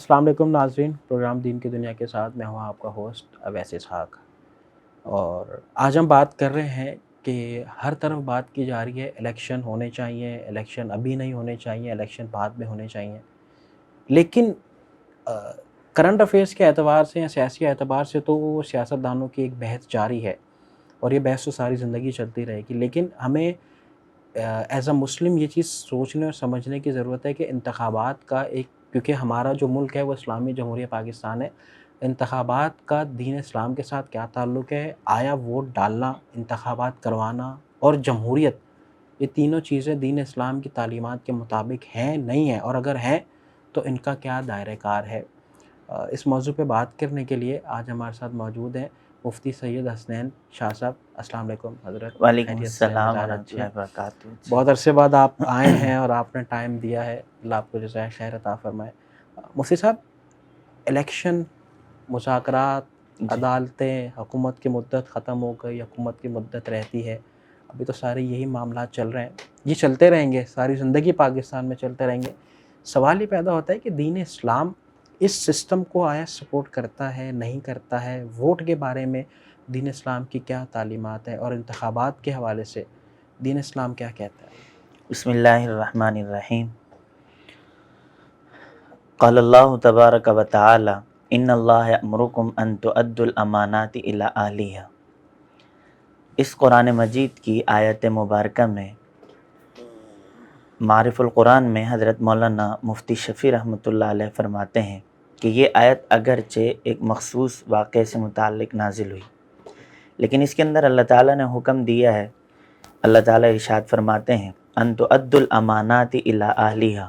السلام علیکم ناظرین، پروگرام دین کی دنیا کے ساتھ میں ہوں آپ کا ہوسٹ اویس اسحاق، اور آج ہم بات کر رہے ہیں کہ ہر طرف بات کی جا رہی ہے الیکشن ہونے چاہیے، الیکشن ابھی نہیں ہونے چاہیے، الیکشن بعد میں ہونے چاہیے، لیکن کرنٹ افیئرس کے اعتبار سے یا سیاسی اعتبار سے تو وہ سیاستدانوں کی ایک بحث جاری ہے اور یہ بحث تو ساری زندگی چلتی رہے گی، لیکن ہمیں ایز اے مسلم یہ چیز سوچنے اور سمجھنے کی ضرورت ہے کہ انتخابات کا ایک، کیونکہ ہمارا جو ملک ہے وہ اسلامی جمہوریہ پاکستان ہے، انتخابات کا دین اسلام کے ساتھ کیا تعلق ہے؟ آیا ووٹ ڈالنا، انتخابات کروانا اور جمہوریت، یہ تینوں چیزیں دین اسلام کی تعلیمات کے مطابق ہیں نہیں ہیں، اور اگر ہیں تو ان کا کیا دائرہ کار ہے؟ اس موضوع پہ بات کرنے کے لیے آج ہمارے ساتھ موجود ہیں مفتی سید حسنین شاہ صاحب۔ السلام علیکم حضرت، وعلیکم خیریت سے ہیں؟ السلام مزاج ورحمۃ اچھے ہیں؟ اللہ وبرکاتہ۔ بہت عرصے بعد آپ آئے ہیں اور آپ نے ٹائم دیا ہے، اللہ آپ کو جزائے خیر عطا فرمائے۔ مفتی صاحب، الیکشن، مذاکرات، عدالتیں، حکومت کی مدت ختم ہو گئی، حکومت کی مدت رہتی ہے، ابھی تو سارے یہی معاملات چل رہے ہیں، یہ چلتے رہیں گے، ساری زندگی پاکستان میں چلتے رہیں گے۔ سوال یہ پیدا ہوتا ہے کہ دین اسلام اس سسٹم کو آیا سپورٹ کرتا ہے نہیں کرتا ہے؟ ووٹ کے بارے میں دین اسلام کی کیا تعلیمات ہے، اور انتخابات کے حوالے سے دین اسلام کیا کہتا ہے؟ بسم اللہ الرحمن الرحیم۔ قال اللہ تبارک و تعالی ان اللہ یأمرکم ان تؤدوا الامانات الی اہلہا۔ اس قرآن مجید کی آیت مبارکہ میں معرف القرآن میں حضرت مولانا مفتی شفیع رحمۃ اللہ علیہ فرماتے ہیں کہ یہ آیت اگرچہ ایک مخصوص واقعے سے متعلق نازل ہوئی، لیکن اس کے اندر اللہ تعالیٰ نے حکم دیا ہے۔ اللہ تعالیٰ ارشاد فرماتے ہیں ان تؤدوا الامانات الی اہلہا،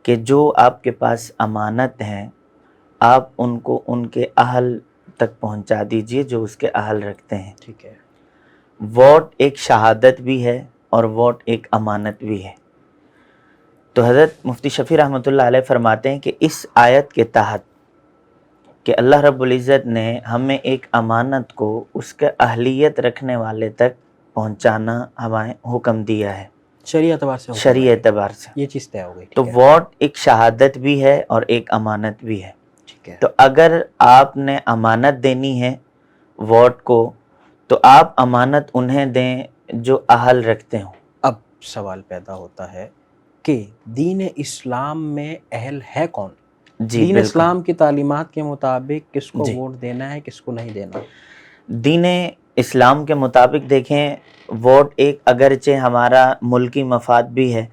کہ جو آپ کے پاس امانت ہیں آپ ان کو ان کے اہل تک پہنچا دیجئے جو اس کے اہل رکھتے ہیں۔ ٹھیک ہے۔ ووٹ ایک شہادت بھی ہے اور ووٹ ایک امانت بھی ہے۔ تو حضرت مفتی شفیع رحمۃ اللہ علیہ فرماتے ہیں کہ اس آیت کے تحت کہ اللہ رب العزت نے ہمیں ایک امانت کو اس کے اہلیت رکھنے والے تک پہنچانا ہمیں حکم دیا ہے شرعی اعتبار سے حکم شرعی ہے، اعتبار سے۔ یہ چیز طے ہو گئی۔ تو ٹھیک ہے، ووٹ ایک شہادت بھی ہے اور ایک امانت بھی ہے۔ ٹھیک ہے۔ تو اگر آپ نے امانت دینی ہے ووٹ کو تو آپ امانت انہیں دیں جو اہل رکھتے ہوں۔ اب سوال پیدا ہوتا ہے کہ دین اسلام میں اہل ہے کون؟ جی دین بالکل اسلام کی تعلیمات کے مطابق کس کو جی، ووٹ دینا ہے، کس کو نہیں دینا؟ دین اسلام کے مطابق دیکھیں، ووٹ ایک اگرچہ ہمارا ملکی مفاد بھی ہے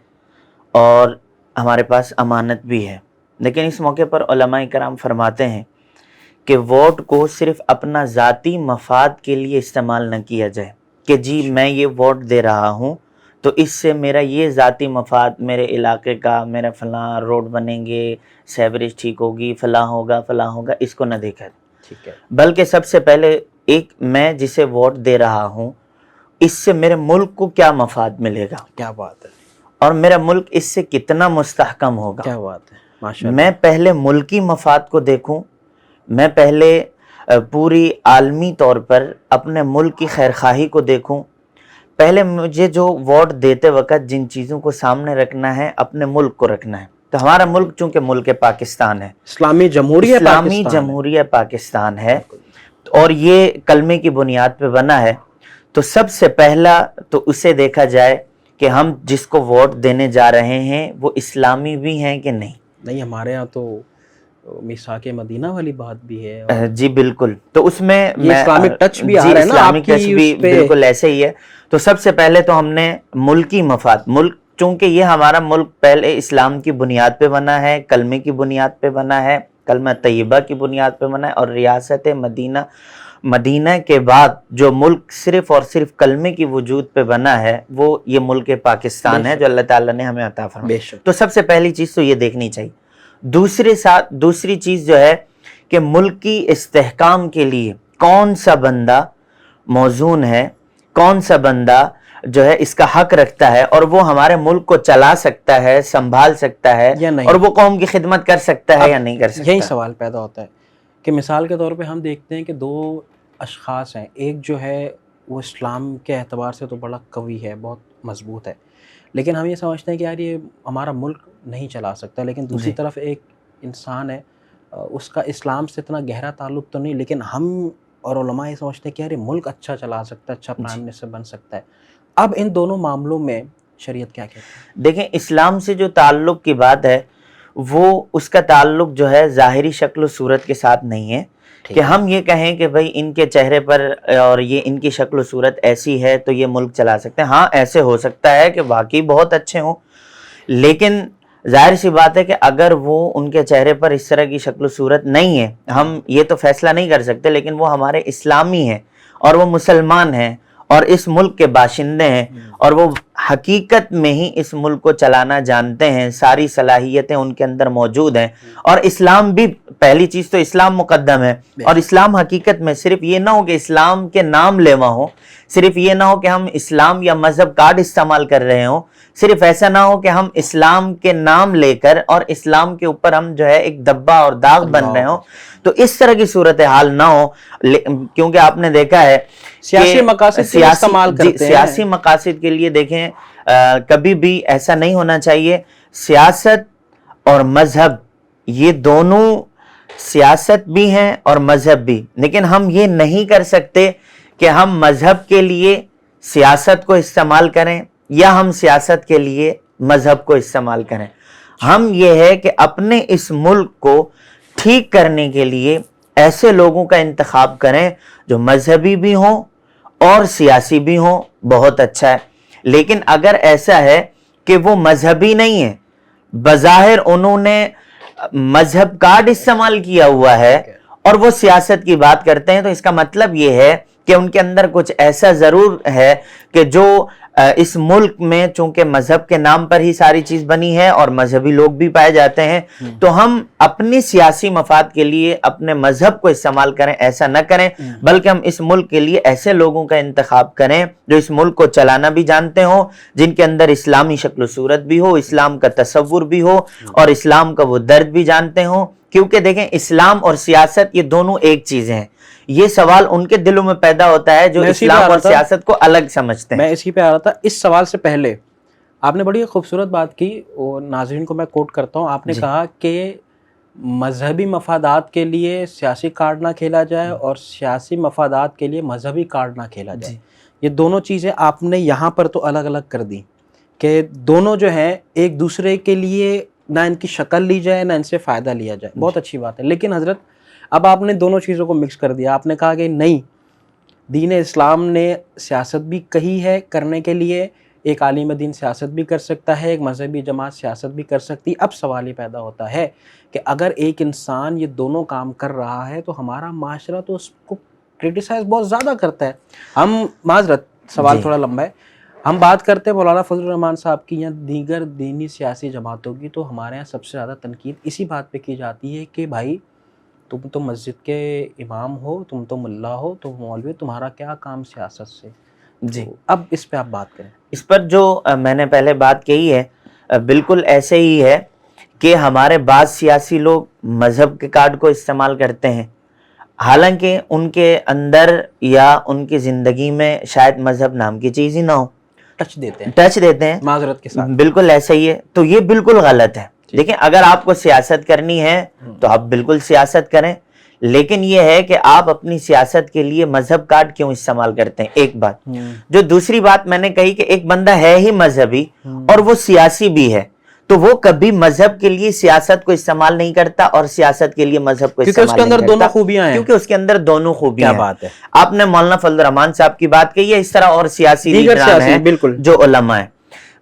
اور ہمارے پاس امانت بھی ہے، لیکن اس موقع پر علماء کرام فرماتے ہیں کہ ووٹ کو صرف اپنا ذاتی مفاد کے لیے استعمال نہ کیا جائے کہ جی میں یہ ووٹ دے رہا ہوں تو اس سے میرا یہ ذاتی مفاد، میرے علاقے کا، میرا فلاں روڈ بنیں گے، سیوریج ٹھیک ہوگی، فلاں ہوگا، اس کو نہ دیکھا جائے، ٹھیک ہے۔ بلکہ سب سے پہلے ایک میں جسے ووٹ دے رہا ہوں اس سے میرے ملک کو کیا مفاد ملے گا کیا بات ہے، اور میرا ملک اس سے کتنا مستحکم ہوگا۔ کیا بات ہے، ماشاء اللہ۔ میں پہلے ملکی مفاد کو دیکھوں، میں پہلے پوری عالمی طور پر اپنے ملک کی خیرخواہی کو دیکھوں، پہلے مجھے جو ووٹ دیتے وقت جن چیزوں کو سامنے رکھنا ہے اپنے ملک کو رکھنا ہے۔ تو ہمارا ملک چونکہ ملک پاکستان ہے، اسلامی جمہوریہ اسلامی پاکستان ہے۔ جمہوریہ پاکستان ہے بالکل۔ اور یہ کلمے کی بنیاد پہ بنا ہے، تو سب سے پہلا تو اسے دیکھا جائے کہ ہم جس کو ووٹ دینے جا رہے ہیں وہ اسلامی بھی ہیں کہ نہیں۔ نہیں، ہمارے ہاں تو میثاق مدینہ والی بات بھی ہے، اور جی بالکل، تو اس میں یہ اسلامک ٹچ بھی آ جی رہا ہے نا اسلامک آپ کی ٹچ بھی اس پہ۔ بالکل ایسے ہی ہے۔ تو سب سے پہلے تو ہم نے ملکی مفاد، ملک چونکہ یہ ہمارا ملک پہلے اسلام کی بنیاد پہ بنا ہے، کلمے کی بنیاد پہ بنا ہے، کلمہ طیبہ کی بنیاد پہ بنا ہے، اور ریاست مدینہ کے بعد جو ملک صرف اور صرف کلمے کی وجود پہ بنا ہے وہ یہ ملک پاکستان ہے جو اللہ تعالیٰ نے ہمیں عطا فرمایا۔ بے شک۔ تو سب سے پہلی چیز تو یہ دیکھنی چاہیے۔ دوسری چیز جو ہے کہ ملک کی استحکام کے لیے کون سا بندہ موزون ہے، کون سا بندہ جو ہے اس کا حق رکھتا ہے اور وہ ہمارے ملک کو چلا سکتا ہے، سنبھال سکتا ہے، یا نہیں، اور وہ قوم کی خدمت کر سکتا ہے یا نہیں کر سکتا۔ یہی سوال پیدا ہوتا ہے کہ مثال کے طور پہ ہم دیکھتے ہیں کہ دو اشخاص ہیں، ایک جو ہے وہ اسلام کے اعتبار سے تو بڑا قوی ہے، بہت مضبوط ہے، لیکن ہم یہ سمجھتے ہیں کہ یار یہ ہمارا ملک نہیں چلا سکتا، لیکن دوسری جی طرف ایک انسان ہے اس کا اسلام سے اتنا گہرا تعلق تو نہیں، لیکن ہم اور علماء یہ سمجھتے ہیں کہ یار ملک اچھا چلا سکتا ہے، اچھا پرائم منسٹر بن سکتا ہے. اب ان دونوں معاملوں میں شریعت کیا کہتی ہے؟ دیکھیں اسلام سے جو تعلق کی بات ہے وہ اس کا تعلق جو ہے ظاہری شکل و صورت کے ساتھ نہیں ہے کہ ہم یہ کہیں کہ بھئی ان کے چہرے پر اور یہ ان کی شکل و صورت ایسی ہے تو یہ ملک چلا سکتے ہیں. ہاں ایسے ہو سکتا ہے کہ واقعی بہت اچھے ہوں، لیکن ظاہر سی بات ہے کہ اگر وہ ان کے چہرے پر اس طرح کی شکل و صورت نہیں ہے، ہم یہ تو فیصلہ نہیں کر سکتے، لیکن وہ ہمارے اسلامی ہیں اور وہ مسلمان ہیں اور اس ملک کے باشندے ہیں اور وہ حقیقت میں ہی اس ملک کو چلانا جانتے ہیں، ساری صلاحیتیں ان کے اندر موجود ہیں، اور اسلام بھی پہلی چیز تو اسلام مقدم ہے. اور اسلام حقیقت میں صرف یہ نہ ہو کہ اسلام کے نام لیوا ہو، صرف یہ نہ ہو کہ ہم اسلام یا مذہب کارڈ استعمال کر رہے ہوں، صرف ایسا نہ ہو کہ ہم اسلام کے نام لے کر اور اسلام کے اوپر ہم جو ہے ایک دبا اور داغ بن رہے ہوں. تو اس طرح کی صورتحال نہ ہو، کیونکہ آپ نے دیکھا ہے سیاسی مقاصد کے لیے استعمال کرتے ہیں. سیاسی مقاصد کے لیے دیکھیں کبھی بھی ایسا نہیں ہونا چاہیے. سیاست اور مذہب یہ دونوں، سیاست بھی ہیں اور مذہب بھی، لیکن ہم یہ نہیں کر سکتے کہ ہم مذہب کے لیے سیاست کو استعمال کریں یا ہم سیاست کے لیے مذہب کو استعمال کریں. ہم یہ ہے کہ اپنے اس ملک کو ٹھیک کرنے کے لیے ایسے لوگوں کا انتخاب کریں جو مذہبی بھی ہوں اور سیاسی بھی ہوں، بہت اچھا ہے. لیکن اگر ایسا ہے کہ وہ مذہبی نہیں ہے، بظاہر انہوں نے مذہب کارڈ استعمال کیا ہوا ہے اور وہ سیاست کی بات کرتے ہیں، تو اس کا مطلب یہ ہے کہ ان کے اندر کچھ ایسا ضرور ہے کہ جو اس ملک میں چونکہ مذہب کے نام پر ہی ساری چیز بنی ہے اور مذہبی لوگ بھی پائے جاتے ہیں، تو ہم اپنی سیاسی مفاد کے لیے اپنے مذہب کو استعمال کریں، ایسا نہ کریں، بلکہ ہم اس ملک کے لیے ایسے لوگوں کا انتخاب کریں جو اس ملک کو چلانا بھی جانتے ہوں، جن کے اندر اسلامی شکل و صورت بھی ہو، اسلام کا تصور بھی ہو اور اسلام کا وہ درد بھی جانتے ہوں. کیونکہ دیکھیں اسلام اور سیاست یہ دونوں ایک چیزیں ہیں. یہ سوال ان کے دلوں میں پیدا ہوتا ہے جو اسلام اور سیاست کو الگ سمجھتے ہیں. میں اسی پہ آ رہا تھا. اس سوال سے پہلے آپ نے بڑی خوبصورت بات کی اور ناظرین کو میں کوٹ کرتا ہوں. آپ نے کہا کہ مذہبی مفادات کے لیے سیاسی کارڈ نہ کھیلا جائے اور سیاسی مفادات کے لیے مذہبی کارڈ نہ کھیلا جائے. یہ دونوں چیزیں آپ نے یہاں پر تو الگ الگ کر دی کہ دونوں جو ہیں ایک دوسرے کے لیے نہ ان کی شکل لی جائے نہ ان سے فائدہ لیا جائے. بہت اچھی بات ہے. لیکن حضرت اب آپ نے دونوں چیزوں کو مکس کر دیا. آپ نے کہا کہ نہیں، دین اسلام نے سیاست بھی کہی ہے کرنے کے لیے، ایک عالم دین سیاست بھی کر سکتا ہے، ایک مذہبی جماعت سیاست بھی کر سکتی. اب سوال یہ پیدا ہوتا ہے کہ اگر ایک انسان یہ دونوں کام کر رہا ہے تو ہمارا معاشرہ تو اس کو کرٹیسائز بہت زیادہ کرتا ہے. ہم معذرت سوال تھوڑا لمبا ہے، ہم بات کرتے ہیں مولانا فضل الرحمان صاحب کی یا دیگر دینی سیاسی جماعتوں کی، تو ہمارے یہاں سب سے زیادہ تنقید اسی بات پہ کی جاتی ہے کہ بھائی تم تو مسجد کے امام ہو، تم تو ملا ہو، تم مولوی، تمہارا کیا کام سیاست سے. جی اب اس پہ آپ بات کریں. اس پر جو میں نے پہلے بات کہی ہے بالکل ایسے ہی ہے کہ ہمارے بعض سیاسی لوگ مذہب کے کارڈ کو استعمال کرتے ہیں، حالانکہ ان کے اندر یا ان کی زندگی میں شاید مذہب نام کی چیز ہی نہ ہو. ٹچ دیتے ہیں معذرت کے ساتھ. بالکل ایسا ہی ہے. تو یہ بالکل غلط ہے. لیکن اگر آپ کو سیاست کرنی ہے تو آپ بالکل سیاست کریں، لیکن یہ ہے کہ آپ اپنی سیاست کے لیے مذہب کارڈ کیوں استعمال کرتے ہیں. ایک بات. جو دوسری بات میں نے کہی کہ ایک بندہ ہے ہی مذہبی اور وہ سیاسی بھی ہے، تو وہ کبھی مذہب کے لیے سیاست کو استعمال نہیں کرتا اور سیاست کے لیے مذہب کو استعمال نہیں کرتا، کیونکہ اس کے اندر دونوں خوبیاں ہیں. کیونکہ اس کے اندر دونوں خوبیاں ہیں. کیا بات ہے. آپ نے مولانا فضل الرحمان صاحب کی بات کہی ہے، اس طرح اور سیاسی لیڈران ہیں جو علماء ہیں.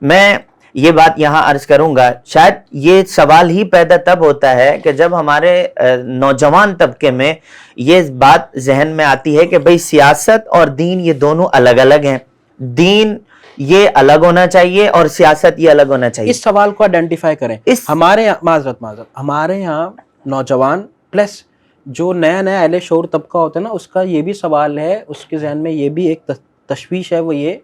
میں یہ بات یہاں عرض کروں گا، شاید یہ سوال ہی پیدا تب ہوتا ہے کہ جب ہمارے نوجوان طبقے میں یہ بات ذہن میں آتی ہے کہ بھئی سیاست اور دین یہ دونوں الگ الگ ہیں، دین یہ الگ ہونا چاہیے اور سیاست یہ الگ ہونا چاہیے. اس سوال کو آئیڈینٹیفائی کریں. ہمارے معذرت ہمارے یہاں نوجوان پلس جو نیا اہل شعور طبقہ ہوتا ہے نا، اس کا یہ بھی سوال ہے، اس کے ذہن میں یہ بھی ایک تشویش ہے، وہ یہ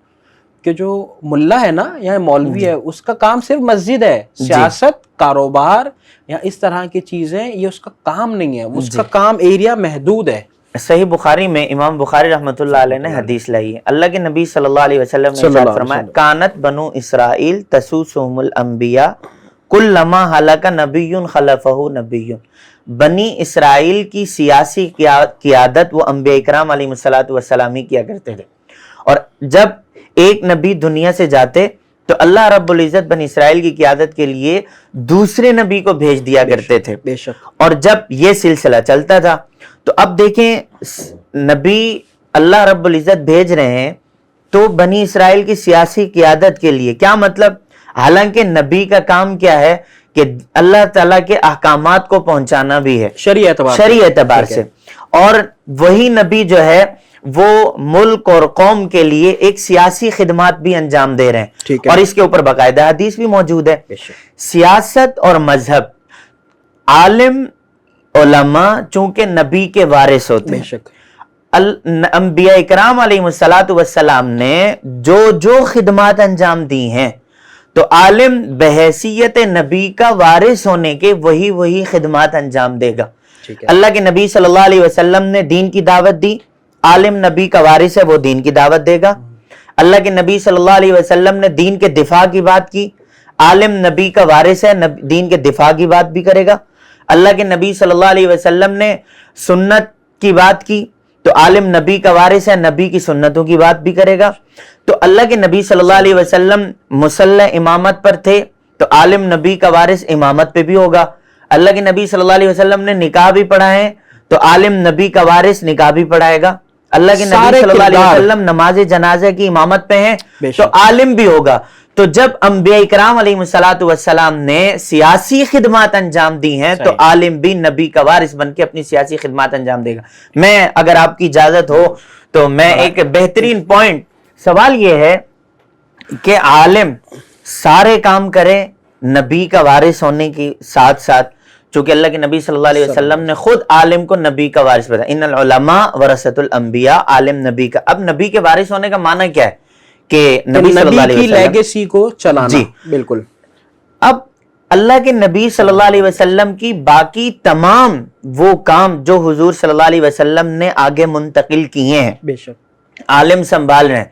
کہ جو ملا ہے نا یا مولوی ہے، اس کا کام صرف مسجد ہے. سیاست، کاروبار یا اس طرح کی چیزیں یہ اس کا کام نہیں ہے. اس کا کام ایریا محدود ہے. صحیح بخاری میں امام بخاری رحمۃ اللہ علیہ نے حدیث لائی ہے. اللہ کے نبی صلی اللہ علیہ وسلم نے ارشاد فرمایا، کانت بنو اسرائیل تسوسہم الانبیاء کلما ہلک نبی خلفہ نبی، بنی اسرائیل کی سیاسی قیادت وہ انبیاء اکرام علیہ الصلوۃ والسلام کیا کرتے تھے، اور جب ایک نبی دنیا سے جاتے تو اللہ رب العزت بنی اسرائیل کی قیادت کے لیے دوسرے نبی کو بھیج دیا کرتے تھے، بے شک، اور جب یہ سلسلہ چلتا تھا تو اب دیکھیں نبی اللہ رب العزت بھیج رہے ہیں تو بنی اسرائیل کی سیاسی قیادت کے لیے، کیا مطلب؟ حالانکہ نبی کا کام کیا ہے کہ اللہ تعالیٰ کے احکامات کو پہنچانا بھی ہے شرعی اعتبار سے، اور وہی نبی جو ہے وہ ملک اور قوم کے لیے ایک سیاسی خدمات بھی انجام دے رہے ہیں، اور اس کے اوپر باقاعدہ حدیث بھی موجود ہے۔ سیاست اور مذہب، عالم علماء چونکہ نبی کے وارث ہوتے ہیں، انبیاء اکرام علیہ الصلوۃ والسلام نے جو خدمات انجام دی ہیں تو عالم بحیثیت نبی کا وارث ہونے کے وہی خدمات انجام دے گا۔ اللہ کے نبی صلی اللہ علیہ وسلم نے دین کی دعوت دی، عالم نبی کا وارث ہے، وہ دین کی دعوت دے گا۔ اللہ کے نبی صلی اللہ علیہ وسلم نے دین کے دفاع کی بات کی، عالم نبی کا وارث ہے، دین کے دفاع کی بات بھی کرے گا۔ اللہ کے نبی صلی اللہ علیہ وسلم نے سنت کی بات کی تو عالم نبی کا وارث ہے، نبی کی سنتوں کی بات بھی کرے گا۔ تو اللہ کے نبی صلی اللہ علیہ وسلم مصلی امامت پر تھے تو عالم نبی کا وارث امامت پہ بھی ہوگا۔ اللہ کے نبی صلی اللہ علیہ وسلم نے نکاح بھی پڑھائے تو عالم نبی کا وارث نکاح بھی پڑھائے گا۔ اللہ کے نبی صلی اللہ علیہ وسلم نماز جنازہ کی امامت پہ ہیں تو عالم بھی ہوگا۔ تو جب انبیاء اکرام علیہ الصلوۃ والسلام نے سیاسی خدمات انجام دی ہیں تو عالم بھی نبی کا وارث بن کے اپنی سیاسی خدمات انجام دے گا۔ میں اگر آپ کی اجازت ہو تو میں ایک بہترین پوائنٹ، سوال یہ ہے کہ عالم سارے کام کرے نبی کا وارث ہونے کی ساتھ ساتھ، چونکہ اللہ کے نبی صلی اللہ علیہ وسلم نے خود عالم کو نبی کا وارث بتایا، ان العلماء ورثۃ الانبیاء، عالم نبی کا۔ اب نبی کے وارث ہونے کا معنی کیا ہے کہ نبی صلی اللہ علیہ وسلم کی لیگیسی کو چلانا۔ جی بالکل۔ اب اللہ کے نبی صلی اللہ علیہ وسلم کی باقی تمام وہ کام جو حضور صلی اللہ علیہ وسلم نے آگے منتقل کیے ہیں، بے شک، عالم سنبھال رہے ہیں،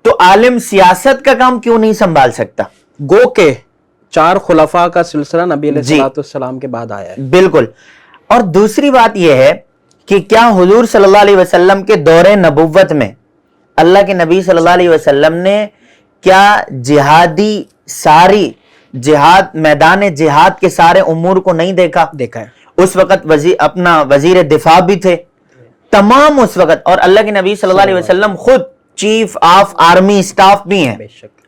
تو عالم سیاست کا کام کیوں نہیں سنبھال سکتا؟ گو کہ 4 خلفاء کا سلسلہ نبی علیہ السلام کے بعد آیا ہے۔ بالکل۔ اور دوسری بات یہ ہے کہ کیا حضور صلی اللہ علیہ وسلم کے دور نبوت میں اللہ کے نبی صلی اللہ علیہ وسلم نے کیا جہادی ساری جہاد، میدان جہاد کے سارے امور کو نہیں دیکھا ہے؟ اس وقت اپنا وزیر دفاع بھی تھے تمام اس وقت، اور اللہ کے نبی صلی اللہ علیہ وسلم خود چیف آف آرمی اسٹاف بھی ہیں۔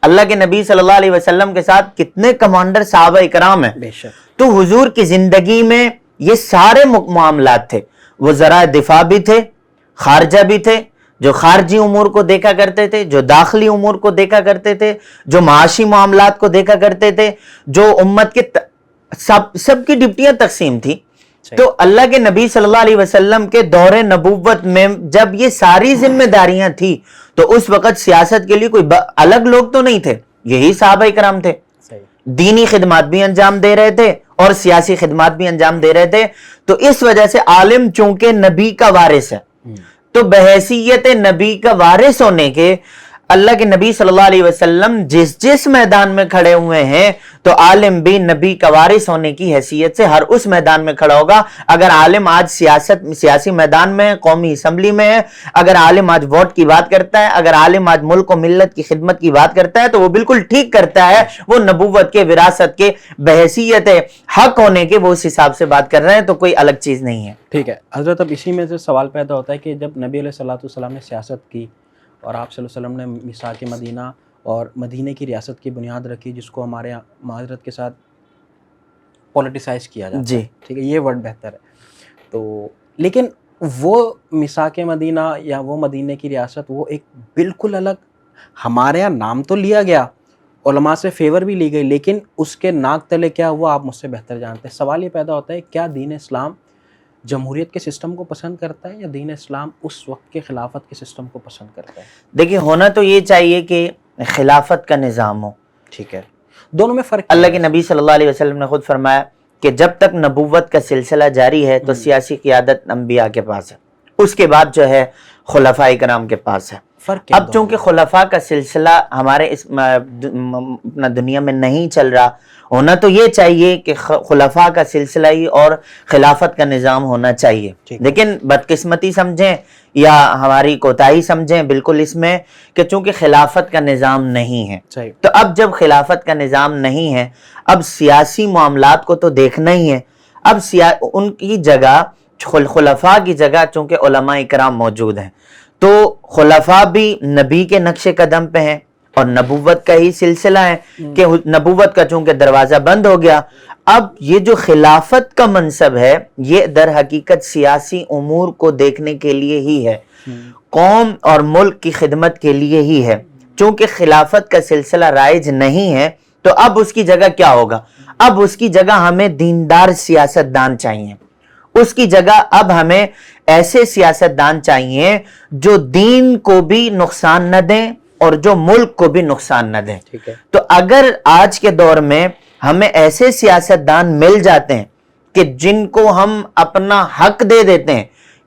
اللہ کے نبی صلی اللہ علیہ وسلم کے ساتھ کتنے کمانڈر صحابہ اکرام ہیں۔ تو حضور کی زندگی میں یہ سارے معاملات تھے، وہ ذرائع دفاع بھی تھے، خارجہ بھی تھے، جو خارجی امور کو دیکھا کرتے تھے، جو داخلی امور کو دیکھا کرتے تھے، جو معاشی معاملات کو دیکھا کرتے تھے، جو امت کے سب کی ڈپٹیاں تقسیم تھی۔ تو اللہ کے نبی صلی اللہ علیہ وسلم کے دور نبوت میں جب یہ ساری ذمہ داریاں تھی تو اس وقت سیاست کے لیے کوئی الگ لوگ تو نہیں تھے، یہی صحابہ اکرام تھے، دینی خدمات بھی انجام دے رہے تھے اور سیاسی خدمات بھی انجام دے رہے تھے۔ تو اس وجہ سے عالم چونکہ نبی کا وارث ہے تو بحیثیت نبی کا وارث ہونے کے اللہ کے نبی صلی اللہ علیہ وسلم جس میدان میں کھڑے ہوئے ہیں تو عالم بھی نبی کا وارث ہونے کی حیثیت سے ہر اس میدان میں کھڑا ہوگا۔ اگر عالم آج سیاسی میدان میں ہے، قومی اسمبلی میں ہے، اگر عالم آج ووٹ کی بات کرتا ہے، اگر عالم آج ملک و ملت کی خدمت کی بات کرتا ہے تو وہ بالکل ٹھیک کرتا ہے، وہ نبوت کے وراثت کے بحیثیت حق ہونے کے وہ اس حساب سے بات کر رہے ہیں، تو کوئی الگ چیز نہیں ہے۔ ٹھیک ہے حضرت، اب اسی میں سے سوال پیدا ہوتا ہے کہ جب نبی علیہ السلام نے سیاست کی اور آپ صلی اللہ علیہ وسلم نے میثاق مدینہ اور مدینہ کی ریاست کی بنیاد رکھی، جس کو ہمارے یہاں معذرت کے ساتھ پولیٹیسائز کیا جاتا ہے، ٹھیک ہے، یہ ورڈ بہتر ہے، تو لیکن وہ میثاق مدینہ یا وہ مدینہ کی ریاست وہ ایک بالکل الگ، ہمارے یہاں نام تو لیا گیا، علماء سے فیور بھی لی گئی، لیکن اس کے ناک تلے کیا ہوا آپ مجھ سے بہتر جانتے ہیں۔ سوال یہ پیدا ہوتا ہے کیا دین اسلام جمہوریت کے سسٹم کو پسند کرتا ہے یا دین اسلام اس وقت کے خلافت کے سسٹم کو پسند کرتا ہے؟ دیکھیں، ہونا تو یہ چاہیے کہ خلافت کا نظام ہو، ٹھیک ہے، دونوں میں فرق۔ اللہ کے نبی صلی اللہ علیہ وسلم نے خود فرمایا کہ جب تک نبوت کا سلسلہ جاری ہے تو سیاسی قیادت انبیاء کے پاس ہے، اس کے بعد جو ہے خلفاء کرام کے پاس ہے۔ فرق کیا اب چونکہ خلفاء کا سلسلہ ہمارے اس اپنا دنیا میں نہیں چل رہا، ہونا تو یہ چاہیے کہ خلفاء کا سلسلہ ہی اور خلافت کا نظام ہونا چاہیے، لیکن بدقسمتی سمجھیں یا ہماری کوتاہی سمجھیں بالکل اس میں کہ چونکہ خلافت کا نظام نہیں ہے، تو اب جب خلافت کا نظام نہیں ہے، اب سیاسی معاملات کو تو دیکھنا ہی ہے۔ اب ان کی جگہ، خلفاء کی جگہ چونکہ علماء اکرام موجود ہیں، تو خلفاء بھی نبی کے نقش قدم پہ ہیں اور نبوت کا ہی سلسلہ ہے کہ نبوت کا چونکہ دروازہ بند ہو گیا، اب یہ جو خلافت کا منصب ہے یہ در حقیقت سیاسی امور کو دیکھنے کے لیے ہی ہے، قوم اور ملک کی خدمت کے لیے ہی ہے۔ چونکہ خلافت کا سلسلہ رائج نہیں ہے تو اب اس کی جگہ کیا ہوگا؟ اب اس کی جگہ ہمیں دیندار سیاستدان چاہیے، اس کی جگہ اب ہمیں ایسے سیاستدان چاہیے جو دین کو بھی نقصان نہ دیں اور جو ملک کو بھی نقصان نہ دیں۔ تو اگر آج کے دور میں ہمیں ایسے سیاستدان مل جاتے ہیں کہ جن کو ہم اپنا حق دے دیتے ہیں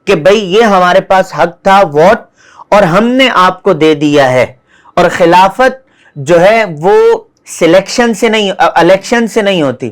کہ بھئی یہ ہمارے پاس حق تھا ووٹ اور ہم نے آپ کو دے دیا ہے، اور خلافت جو ہے وہ الیکشن سے نہیں ہوتی،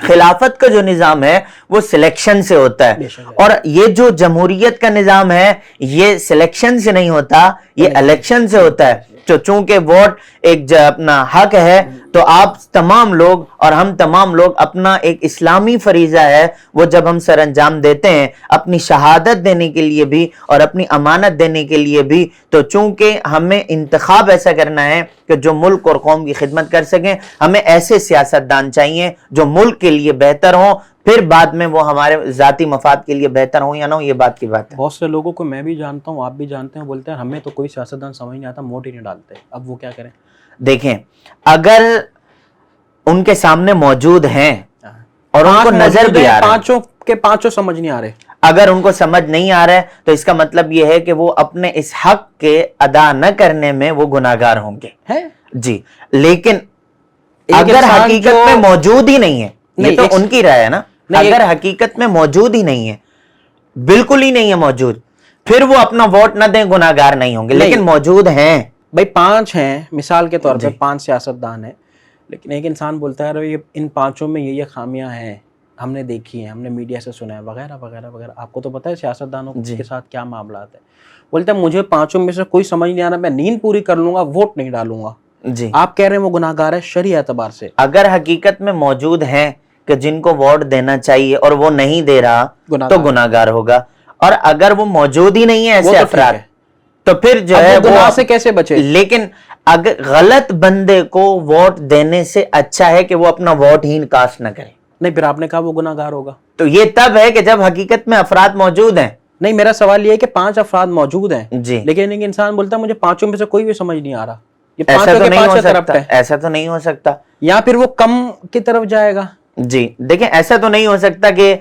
خلافت کا جو نظام ہے وہ سلیکشن سے ہوتا ہے، اور یہ جو جمہوریت کا نظام ہے یہ سلیکشن سے نہیں ہوتا، یہ الیکشن سے ہوتا ہے۔ تو چونکہ ووٹ ایک اپنا حق ہے تو آپ تمام لوگ اور ہم تمام لوگ اپنا ایک اسلامی فریضہ ہے وہ جب ہم سر انجام دیتے ہیں اپنی شہادت دینے کے لیے بھی اور اپنی امانت دینے کے لیے بھی، تو چونکہ ہمیں انتخاب ایسا کرنا ہے کہ جو ملک اور قوم کی خدمت کر سکیں، ہمیں ایسے سیاستدان چاہیے جو ملک کے لیے بہتر ہوں، پھر بعد میں وہ ہمارے ذاتی مفاد کے لیے بہتر ہوں یا نہ ہو، یہ بات کی بات ہے۔ بہت سے لوگوں کو میں بھی جانتا ہوں، آپ بھی جانتے ہیں، بولتے ہیں ہمیں تو کوئی سیاستدان سمجھ نہیں آتا، ووٹ ہی نہیں ڈالتے، اب وہ کیا کریں؟ دیکھیں اگر ان کے سامنے موجود ہیں اور ان کو نظر بھی آ رہا ہے، پانچوں کے پانچوں سمجھ نہیں آ رہے، اگر ان کو سمجھ نہیں آ رہا ہے تو اس کا مطلب یہ ہے کہ وہ اپنے اس حق کے ادا نہ کرنے میں وہ گناہگار ہوں گے جی۔ لیکن اگر حقیقت میں موجود ہی نہیں ہے، یہ تو ان کی رائے ہے نا، اگر حقیقت میں موجود ہی نہیں ہے، بالکل ہی نہیں ہے موجود، پھر وہ اپنا ووٹ نہ دیں، گناہگار نہیں ہوں گے، لیکن موجود ہیں بھائی، 5 ہیں مثال کے طور پہ، 5 سیاستدان ہیں، لیکن ایک انسان بولتا ہے ان 5 میں یہ خامیاں ہیں، ہم نے دیکھی ہیں، ہم نے میڈیا سے سنا ہے وغیرہ وغیرہ وغیرہ۔ آپ کو تو پتہ ہے سیاستدانوں کے ساتھ کیا معاملات ہیں۔ بولتا ہے مجھے 5 میں سے کوئی سمجھ نہیں آ رہا، میں نیند پوری کر لوں گا، ووٹ نہیں ڈالوں گا۔ جی، آپ کہہ رہے ہیں وہ گناہگار ہے شرعی اعتبار سے؟ اگر حقیقت میں موجود ہیں کہ جن کو ووٹ دینا چاہیے اور وہ نہیں دے رہا تو گناہگار ہوگا، اور اگر وہ موجود ہی نہیں ہے ایسے افراد تو پھر جو ہے گناہ سے کیسے بچے؟ لیکن اگر غلط بندے کو ووٹ دینے سے اچھا ہے کہ وہ اپنا ووٹ ہی کاسٹ نہ کرے۔ نہیں، پھر آپ نے کہا وہ گناہگار ہوگا، تو یہ تب ہے کہ جب حقیقت میں افراد موجود ہیں۔ نہیں، میرا سوال یہ ہے کہ 5 افراد موجود ہیں جی، لیکن ایک انسان بولتا ہے مجھے 5 میں سے کوئی بھی سمجھ نہیں آ رہا، یہ ایسا 5 تو کے نہیں 5 ہو کرپٹ سکتا، ہے، ایسا تو نہیں ہو سکتا، یا پھر وہ کم کی طرف جائے گا۔ جی دیکھیں ایسا تو نہیں ہو سکتا کہ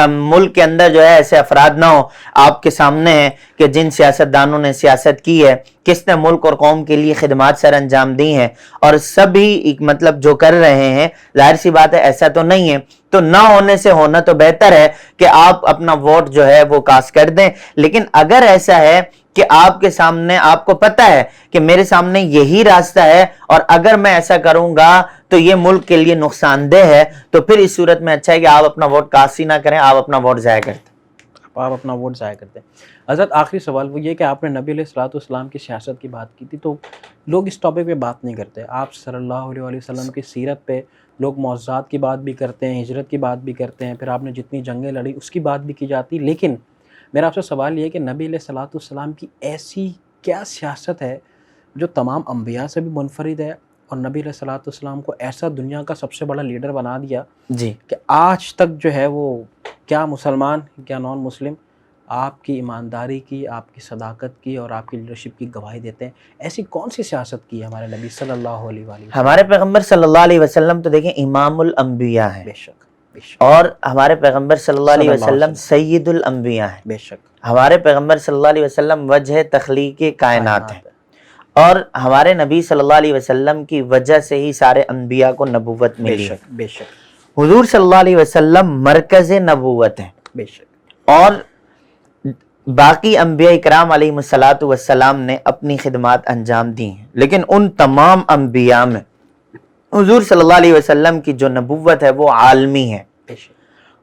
ملک کے اندر جو ہے ایسے افراد نہ ہو۔ آپ کے سامنے ہے کہ جن سیاستدانوں نے سیاست کی ہے، کس نے ملک اور قوم کے لیے خدمات سر انجام دی ہیں، اور سبھی مطلب جو کر رہے ہیں، ظاہر سی بات ہے ایسا تو نہیں ہے، تو نہ ہونے سے ہونا تو بہتر ہے کہ آپ اپنا ووٹ جو ہے وہ کاسٹ کر دیں۔ لیکن اگر ایسا ہے کہ آپ کے سامنے آپ کو پتہ ہے کہ میرے سامنے یہی راستہ ہے اور اگر میں ایسا کروں گا تو یہ ملک کے لیے نقصان دہ ہے، تو پھر اس صورت میں اچھا ہے کہ آپ اپنا ووٹ کاسٹ ہی نہ کریں، آپ اپنا ووٹ ضائع کرتے ہیں۔ آپ اپنا ووٹ ضائع کرتے ہیں۔ حضرت آخری سوال وہ یہ کہ آپ نے نبی علیہ الصلوۃ والسلام کی سیاست کی بات کی تھی، تو لوگ اس ٹاپک پہ بات نہیں کرتے۔ آپ صلی اللہ علیہ وسلم کی سیرت پہ لوگ معجزات کی بات بھی کرتے ہیں، ہجرت کی بات بھی کرتے ہیں، پھر آپ نے جتنی جنگیں لڑی اس کی بات بھی کی جاتی، لیکن میرا آپ سے سوال یہ ہے کہ نبی علیہ الصلوۃ والسلام کی ایسی کیا سیاست ہے جو تمام انبیاء سے بھی منفرد ہے، اور نبی علیہ الصلوۃ والسلام کو ایسا دنیا کا سب سے بڑا لیڈر بنا دیا جی کہ آج تک جو ہے وہ کیا مسلمان کیا نان مسلم آپ کی ایمانداری کی، آپ کی صداقت کی اور آپ کی لیڈرشپ کی گواہی دیتے ہیں؟ ایسی کون سی سیاست کی ہے ہمارے نبی صلی اللہ علیہ وسلم؟ ہمارے پیغمبر صلی اللہ علیہ وسلم تو دیکھیں امام الانبیاء ہیں، بے شک بے شک، اور ہمارے پیغمبر صلی اللہ علیہ وسلم سید الانبیاء ہیں، بے شک، ہمارے پیغمبر صلی اللہ علیہ وسلم وجہ تخلیق کائنات ہیں، اور ہمارے نبی صلی اللہ علیہ وسلم کی وجہ سے ہی سارے انبیاء کو نبوت بے ملی ہے۔ شک بے شک، حضور صلی اللہ علیہ وسلم مرکز نبوت ہیں، بے شک، اور باقی انبیاء اکرام علیہ الصلوۃ والسلام نے اپنی خدمات انجام دی ہیں، لیکن ان تمام انبیاء میں حضور صلی اللہ علیہ وسلم کی جو نبوت ہے وہ عالمی ہے.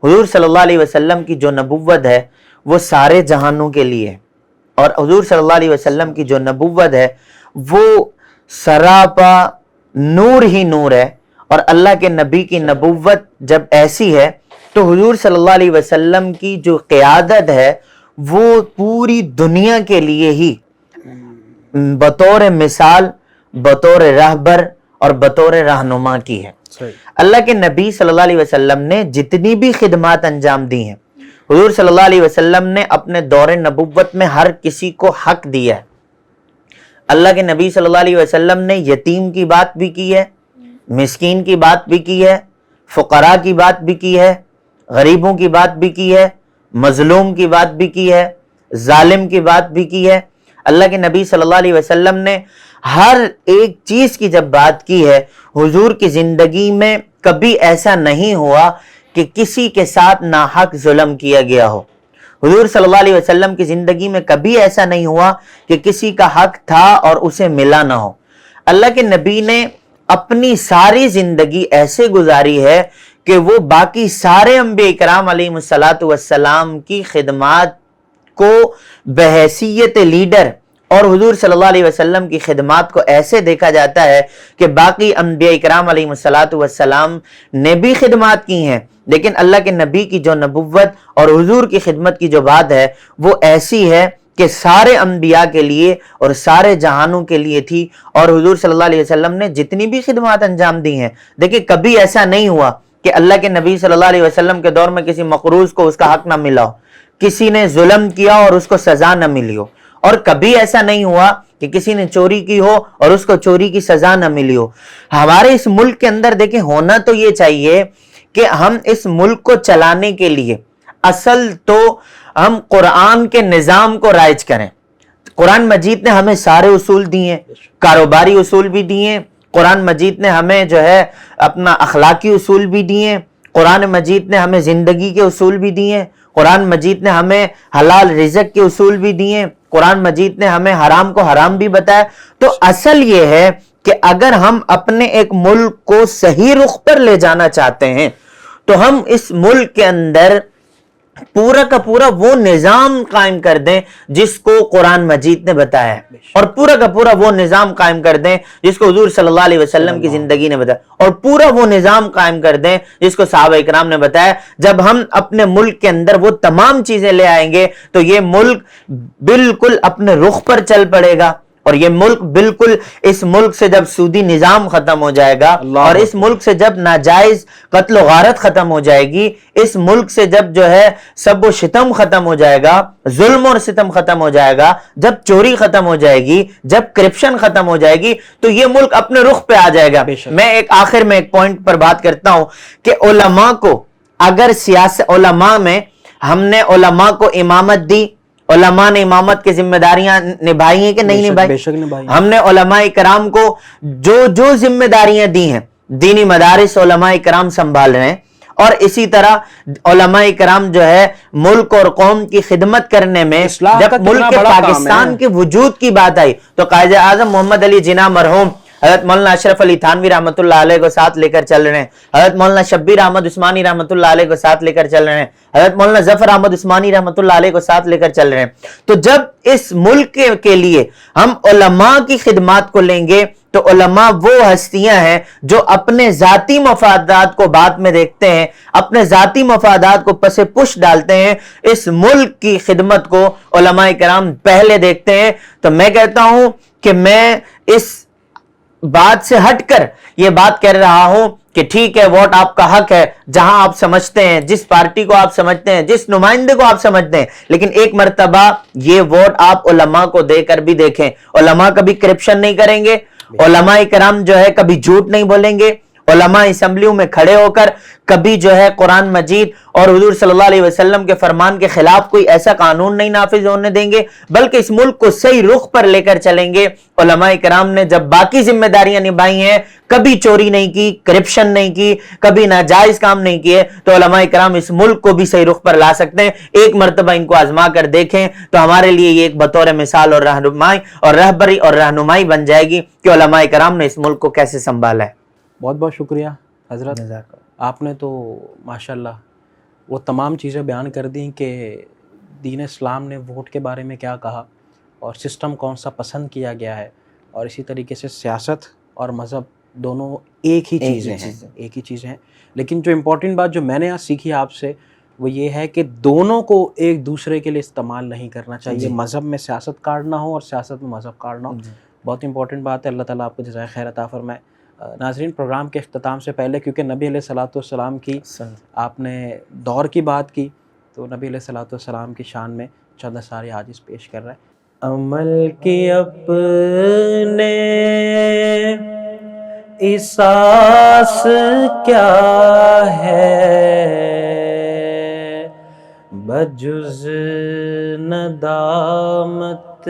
حضور صلی اللہ علیہ وسلم کی جو نبوت ہے وہ سارے جہانوں کے لیے ہے، اور حضور صلی اللہ علیہ وسلم کی جو نبوت ہے وہ سراپا نور ہی نور ہے. اور اللہ کے نبی کی نبوت جب ایسی ہے تو حضور صلی اللہ علیہ وسلم کی جو قیادت ہے وہ پوری دنیا کے لیے ہی بطور مثال، بطور رہبر اور بطور رہنما کی ہے. اللہ کے نبی صلی اللہ علیہ وسلم نے جتنی بھی خدمات انجام دی ہیں، حضور صلی اللہ علیہ وسلم نے اپنے دور نبوت میں ہر کسی کو حق دیا ہے. اللہ کے نبی صلی اللہ علیہ وسلم نے یتیم کی بات بھی کی ہے، مسکین کی بات بھی کی ہے، فقراء کی بات بھی کی ہے، غریبوں کی بات بھی کی ہے، مظلوم کی بات بھی کی ہے، ظالم کی بات بھی کی ہے. اللہ کے نبی صلی اللہ علیہ وسلم نے ہر ایک چیز کی جب بات کی ہے، حضور کی زندگی میں کبھی ایسا نہیں ہوا کہ کسی کے ساتھ ناحق ظلم کیا گیا ہو. حضور صلی اللہ علیہ وسلم کی زندگی میں کبھی ایسا نہیں ہوا کہ کسی کا حق تھا اور اسے ملا نہ ہو. اللہ کے نبی نے اپنی ساری زندگی ایسے گزاری ہے کہ وہ باقی سارے انبیاء کرام علیہ الصلوۃ والسلام کی خدمات کو بحیثیت لیڈر اور حضور صلی اللہ علیہ وسلم کی خدمات کو ایسے دیکھا جاتا ہے کہ باقی انبیاء کرام علیہ الصلوۃ والسلام نے بھی خدمات کی ہیں، لیکن اللہ کے نبی کی جو نبوت اور حضور کی خدمت کی جو بات ہے وہ ایسی ہے کہ سارے انبیاء کے لیے اور سارے جہانوں کے لیے تھی. اور حضور صلی اللہ علیہ وسلم نے جتنی بھی خدمات انجام دی ہیں، دیکھیں کبھی ایسا نہیں ہوا کہ اللہ کے نبی صلی اللہ علیہ وسلم کے دور میں کسی مقروض کو اس کا حق نہ ملا ہو، کسی نے ظلم کیا اور اس کو سزا نہ ملی ہو، اور کبھی ایسا نہیں ہوا کہ کسی نے چوری کی ہو اور اس کو چوری کی سزا نہ ملی ہو. ہمارے اس ملک کے اندر دیکھیں ہونا تو یہ چاہیے کہ ہم اس ملک کو چلانے کے لیے اصل تو ہم قرآن کے نظام کو رائج کریں. قرآن مجید نے ہمیں سارے اصول دیے، کاروباری اصول بھی دیے، قرآن مجید نے ہمیں جو ہے اپنا اخلاقی اصول بھی دیے، قرآن مجید نے ہمیں زندگی کے اصول بھی دیے، قرآن مجید نے ہمیں حلال رزق کے اصول بھی دیے، قرآن مجید نے ہمیں حرام کو حرام بھی بتایا. تو اصل یہ ہے کہ اگر ہم اپنے ایک ملک کو صحیح رخ پر لے جانا چاہتے ہیں تو ہم اس ملک کے اندر پورا کا پورا وہ نظام قائم کر دیں جس کو قرآن مجید نے بتایا ہے، اور پورا کا پورا وہ نظام قائم کر دیں جس کو حضور صلی اللہ علیہ وسلم کی زندگی نے بتایا، اور پورا وہ نظام قائم کر دیں جس کو صحابہ اکرام نے بتایا. جب ہم اپنے ملک کے اندر وہ تمام چیزیں لے آئیں گے تو یہ ملک بالکل اپنے رخ پر چل پڑے گا. اور یہ ملک بالکل، اس ملک سے جب سودی نظام ختم ہو جائے گا، اور اس ملک سے جب ناجائز قتل و غارت ختم ہو جائے گی، اس ملک سے جب جو ہے سب و شتم ختم ہو جائے گا، ظلم اور ستم ختم ہو جائے گا، جب چوری ختم ہو جائے گی، جب کرپشن ختم ہو جائے گی، تو یہ ملک اپنے رخ پہ آ جائے گا. میں ایک آخر میں ایک پوائنٹ پر بات کرتا ہوں کہ علماء کو اگر سیاست، علماء میں ہم نے علماء کو امامت دی، علماء نے امامت کی ذمہ داریاں نبھائی ہیں کہ نہیں نبھائی؟ ہم نے علماء کرام کو جو ذمہ داریاں دی ہیں، دینی مدارس علماء کرام سنبھال رہے ہیں، اور اسی طرح علماء کرام جو ہے ملک اور قوم کی خدمت کرنے میں، جب ملک پاکستان کے وجود کی بات آئی تو قائد اعظم محمد علی جناح مرحوم حضرت مولانا اشرف علی تھانوی رحمۃ اللہ علیہ کو ساتھ لے کر چل رہے ہیں، حضرت مولانا شبیر احمد عثمانی رحمۃ اللہ علیہ کو ساتھ لے کر چل رہے ہیں، حضرت مولانا ظفر احمد عثمانی رحمۃ اللہ علیہ کو ساتھ لے کر چل رہے ہیں. تو جب اس ملک کے لیے ہم علماء کی خدمات کو لیں گے تو علماء وہ ہستیاں ہیں جو اپنے ذاتی مفادات کو بعد میں دیکھتے ہیں، اپنے ذاتی مفادات کو پس پش ڈالتے ہیں، اس ملک کی خدمت کو علماء کرام پہلے دیکھتے ہیں. تو میں کہتا ہوں کہ میں اس بات سے ہٹ کر یہ بات کہہ رہا ہوں کہ ٹھیک ہے، ووٹ آپ کا حق ہے، جہاں آپ سمجھتے ہیں، جس پارٹی کو آپ سمجھتے ہیں، جس نمائندے کو آپ سمجھتے ہیں، لیکن ایک مرتبہ یہ ووٹ آپ علماء کو دے کر بھی دیکھیں. علماء کبھی کرپشن نہیں کریں گے، علماء کرام جو ہے کبھی جھوٹ نہیں بولیں گے، علماء اسمبلیوں میں کھڑے ہو کر کبھی جو ہے قرآن مجید اور حضور صلی اللہ علیہ وسلم کے فرمان کے خلاف کوئی ایسا قانون نہیں نافذ ہونے دیں گے، بلکہ اس ملک کو صحیح رخ پر لے کر چلیں گے۔ علماء کرام نے جب باقی ذمہ داریاں نبھائی ہیں، کبھی چوری نہیں کی، کرپشن نہیں کی، کبھی ناجائز کام نہیں کیے، تو علماء کرام اس ملک کو بھی صحیح رخ پر لا سکتے ہیں۔ ایک مرتبہ ان کو آزما کر دیکھیں تو ہمارے لیے یہ ایک بطور مثال اور رہنمائی اور رہبری اور رہنمائی بن جائے گی کہ علماء کرام نے اس ملک کو کیسے سنبھالا ہے۔ بہت بہت شکریہ حضرت، آپ نے تو ماشاءاللہ وہ تمام چیزیں بیان کر دیں کہ دین اسلام نے ووٹ کے بارے میں کیا کہا اور سسٹم کون سا پسند کیا گیا ہے، اور اسی طریقے سے سیاست اور مذہب دونوں ایک ہی چیزیں ہیں۔ لیکن جو امپورٹنٹ بات جو میں نے آج سیکھی آپ سے وہ یہ ہے کہ دونوں کو ایک دوسرے کے لیے استعمال نہیں کرنا چاہیے، مذہب میں سیاست کاٹنا ہو اور سیاست میں مذہب کاٹنا ہو۔ بہت امپورٹنٹ بات ہے، اللہ تعالیٰ آپ کو جزائے خیر عطا فرمائے۔ ناظرین، پروگرام کے اختتام سے پہلے کیونکہ نبی علیہ الصلوۃ والسلام کی آپ نے دور کی بات کی، تو نبی علیہ الصلوۃ والسلام کی شان میں چند اشعار حدیث پیش کر رہے ہیں۔ عمل کی اپنے اساس کیا ہے، بجز ندامت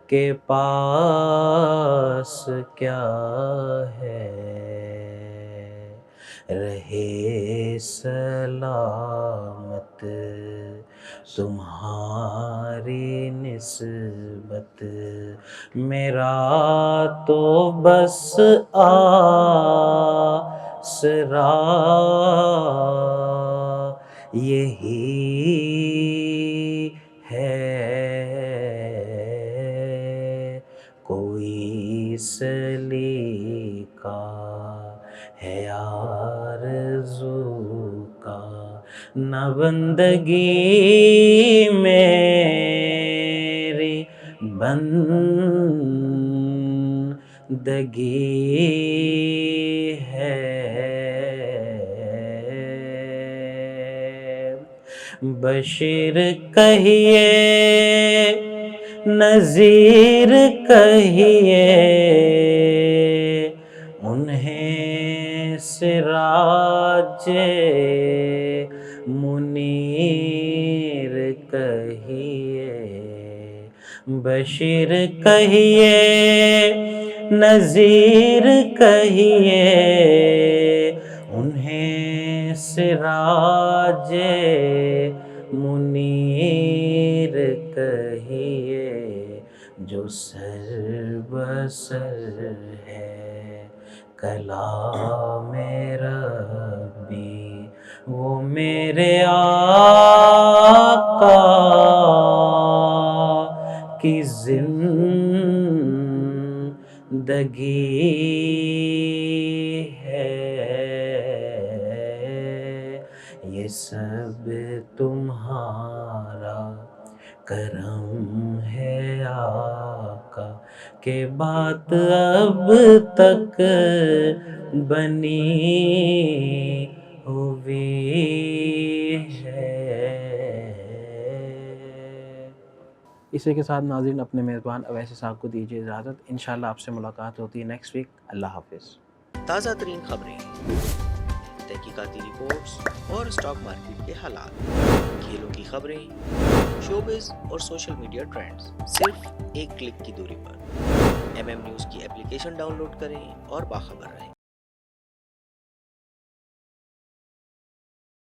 کے پاس کیا ہے، رہے سلامت تمہاری نسبت، میرا تو بس آسرا یہی ہے، کوئی سلیقہ ہے آرزو کا، نہ بندگی میری بندگی ہے، بشیر کہیے نذیر کہیے، انہیں سراج منیر کہیے، بشیر کہیے نذیر کہیے، انہیں سراج منیر کہیے، جو سر بسر ہے کلام ربی، وہ میرے آقا کی زندگی ہے، یہ سب تمہارا کرم ہے آقا، کہ بات اب تک بنی ہوئی ہے۔ اسی کے ساتھ ناظرین اپنے میزبان اویس اسحاق کو دیجیے اجازت، انشاءاللہ آپ سے ملاقات ہوتی ہے نیکسٹ ویک۔ اللہ حافظ۔ تازہ ترین خبریں، تحقیقاتی رپورٹس اور اسٹاک مارکیٹ کے حالات، کھیلوں کی خبریں، شوبز اور سوشل میڈیا ٹرینڈز، صرف ایک کلک کی دوری پر۔ MM نیوز کی اپلیکیشن ڈاؤن لوڈ کریں اور باخبر رہیں۔